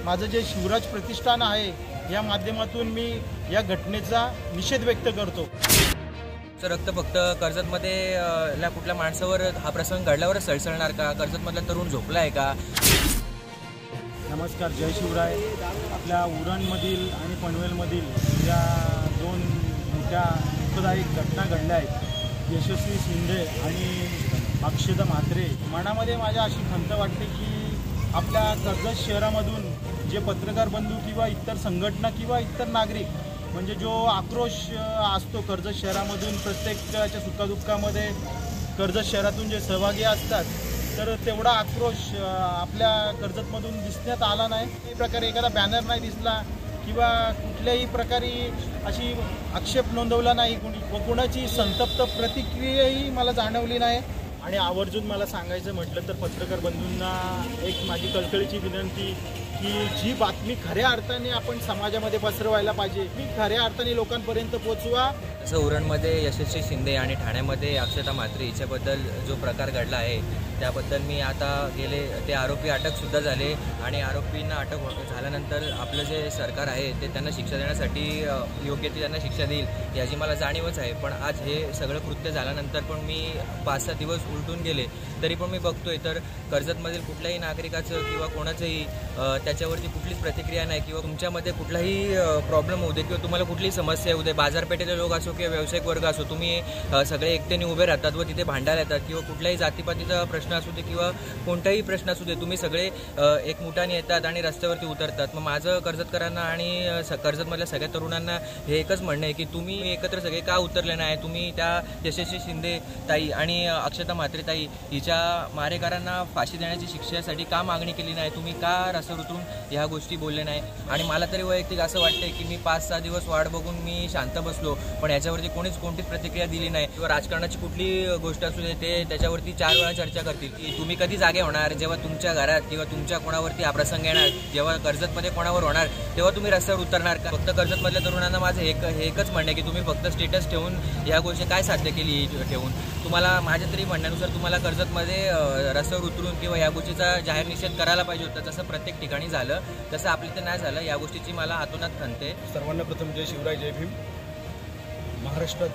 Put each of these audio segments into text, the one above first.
माझं जे शिवराज प्रतिष्ठान आहे या माध्यमातून मी या घटनेचा निषेध व्यक्त करतो। रक्त फक्त कर्जतमध्ये कुठल्या माणसावर हा प्रसंग घडल्यावर सळसळणार का? कर्जतमधला तरुण झोपला आहे का? नमस्कार, जय शिवराय। आपल्या उरणमधील आणि पनवेलमधील या दोन मोठ्या दुःखदायक घटना घडल्या आहेत। यशस्वी शिंदे आणि अक्षता म्हात्रे। मनामध्ये माझ्या अशी खंत वाटते की आपल्या कर्जत शहरामधून जे पत्रकार बंधू किंवा इतर संघटना किंवा इतर नागरिक म्हणजे जो आक्रोश असतो कर्जत शहरामधून प्रत्येकाच्या सुखादुःखामध्ये कर्जत शहरातून जे सहभागी असतात, तर तेवढा आक्रोश आपल्या कर्जतमधून दिसण्यात आला नाही। काही प्रकारे एखादा बॅनर नाही दिसला किंवा कुठल्याही प्रकारे अशी आक्षेप नोंदवला नाही व कुणाची संतप्त प्रतिक्रियाही मला जाणवली नाही। आणि आवर्जून मला सांगायचं म्हटलं तर पत्रकार बंधूंना एक माझी कळकळीची विनंती की जी बातमी खऱ्या अर्थाने आपण समाजामध्ये पसरवायला पाहिजे, ती खऱ्या अर्थाने लोकांपर्यंत पोहोचवा। जसं उरणमध्ये यशस्वी शिंदे आणि ठाण्यामध्ये अक्षता म्हात्रे हिच्याबद्दल जो प्रकार घडला आहे त्याबद्दल मी आता गेले ते आरोपी अटकसुद्धा झाले आणि आरोपींना अटक झाल्यानंतर आपलं जे सरकार आहे ते त्यांना शिक्षा देण्यासाठी योग्य ती त्यांना शिक्षा देईल याची मला जाणीवच आहे। पण आज हे सगळं कृत्य झाल्यानंतर पण मी 5-6 दिवस उलटून गेले तरी पण मी बघतोय तर कर्जतमधील कुठल्याही नागरिकाचं किंवा कोणाचंही त्याच्यावरती कुठलीच प्रतिक्रिया नाही किंवा तुमच्यामध्ये कुठलाही प्रॉब्लेम होऊ दे किंवा तुम्हाला कुठलीही समस्या येऊ दे, बाजारपेठेतले लोक असो किंवा व्यावसायिक वर्ग असो, तुम्ही सगळे एकतेने उभे राहतात व तिथे भांडायला येतात किंवा कुठल्याही जातीपातीचा प्रश्न असू दे किंवा कोणताही प्रश्न असू दे, तुम्ही सगळे एकमुठाने येतात आणि रस्त्यावरती उतरतात। मग माझं कर्जतकरांना आणि कर्जतमधल्या सगळ्या तरुणांना हे एकच म्हणणं आहे की तुम्ही एकत्र सगळे का उतरले नाही? तुम्ही त्या यशस्वी शिंदे ताई आणि अक्षता म्हात्रे ताई हिच्या मारेकरांना फाशी देण्याची शिक्षेसाठी का मागणी केली नाही? तुम्ही का रस्त्यावर उतरून ह्या गोष्टी बोलले नाही? आणि मला तरी वैयक्तिक असं वाटतंय की मी 5-6 दिवस वाट बघून मी शांत बसलो पण याच्यावरती कोणतीच प्रतिक्रिया दिली नाही किंवा राजकारणाची कुठली गोष्ट असू दे ते त्याच्यावरती 4 वेळा चर्चा करतील की तुम्ही कधी जागे होणार, जेव्हा तुमच्या घरात किंवा तुमच्या कोणावरती हा प्रसंग येणार, जेव्हा कर्जतमध्ये कोणावर होणार तेव्हा तुम्ही रस्त्यावर उतरणार का? फक्त कर्जतमधल्या तरुणांना माझं एकच म्हणणं आहे की तुम्ही फक्त स्टेटस ठेवून ह्या गोष्टी काय साध्य केली ठेवून? तुम्हाला माझ्या तरी म्हणण्यानुसार तुम्हाला कर्जतमध्ये रस्त्यावर उतरून किंवा या गोष्टीचा जाहीर निषेध करायला पाहिजे होता। जसं प्रत्येक ठिकाणी झालं तसं आपल्या इथे नाही झालं, या गोष्टीची मला हातोनात खंत आहे। सर्वांना प्रथम जय शिवराय, जय भीम। महाराष्ट्रात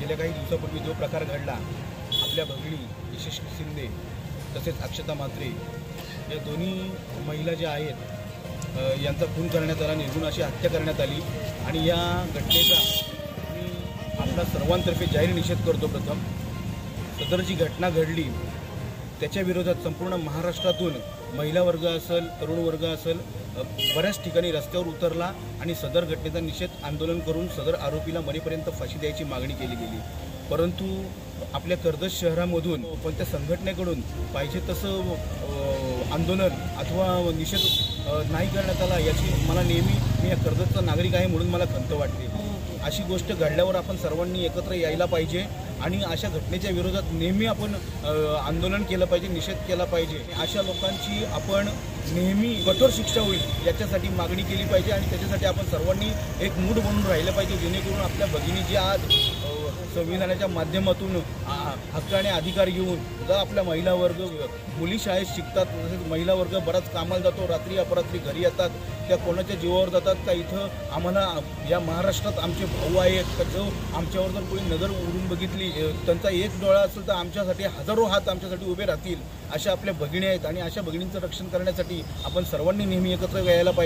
गेल्या काही दिवसापूर्वी जो प्रकार घडला, आपल्या भगिनी यशस्वी शिंदे तसेच अक्षता म्हात्रे या दोन्ही महिला ज्या आहेत यांचा खून करण्यात आला, निर्गुण अशी हत्या करण्यात आली आणि या घटनेचा मी आपला सर्वांतर्फे जाहीर निषेध करतो। प्रथम सदर जी घटना घडली त्याच्या विरोधात संपूर्ण महाराष्ट्रातून महिला वर्ग असेल, तरुण वर्ग असेल, बऱ्याच ठिकाणी रस्त्यावर उतरला आणि सदर घटनेचा निषेध आंदोलन करून सदर आरोपीला मरेपर्यंत फाशी द्यायची मागणी केली गेली। परंतु आपल्या कर्जत शहरामधून कोणत्या संघटनेकडून पाहिजे तसं आंदोलन अथवा निषेध नाही करण्यात आला याची मला नेहमी, मी या कर्जतचा नागरिक आहे म्हणून मला खंत वाटते। अशी गोष्ट घडल्यावर आपण सर्वांनी एकत्र यायला पाहिजे आणि अशा घटनेच्या विरोधात नेहमी आपण आंदोलन केलं पाहिजे, निषेध केला पाहिजे। अशा लोकांची आपण नेहमी कठोर शिक्षा होईल याच्यासाठी मागणी केली पाहिजे आणि त्याच्यासाठी आपण सर्वांनी एक मूड बनून राहिलं पाहिजे, जेणेकरून आपल्या भगिनी जी आज संविधानाच्या माध्यमातून हक्काने अधिकार घेऊन जर आपल्या महिला वर्ग, मुली शाळेत शिकतात, तसेच महिला वर्ग बराच कामाला जातो, रात्री अपरात्री घरी येतात, त्या कोणाच्या जीवावर जातात का? इथं आम्हाला या महाराष्ट्रात आमचे भाऊ आहेत का जो आमच्यावर जर कोणी नजर उडून बघितली, त्यांचा एक डोळा असेल तर आमच्यासाठी हजारो हात आमच्यासाठी उभे राहतील, अशा आपल्या भगिनी आहेत आणि अशा भगिनींचं रक्षण करण्यासाठी आपण सर्वांनी नेहमी एकत्र यायला पाहिजे।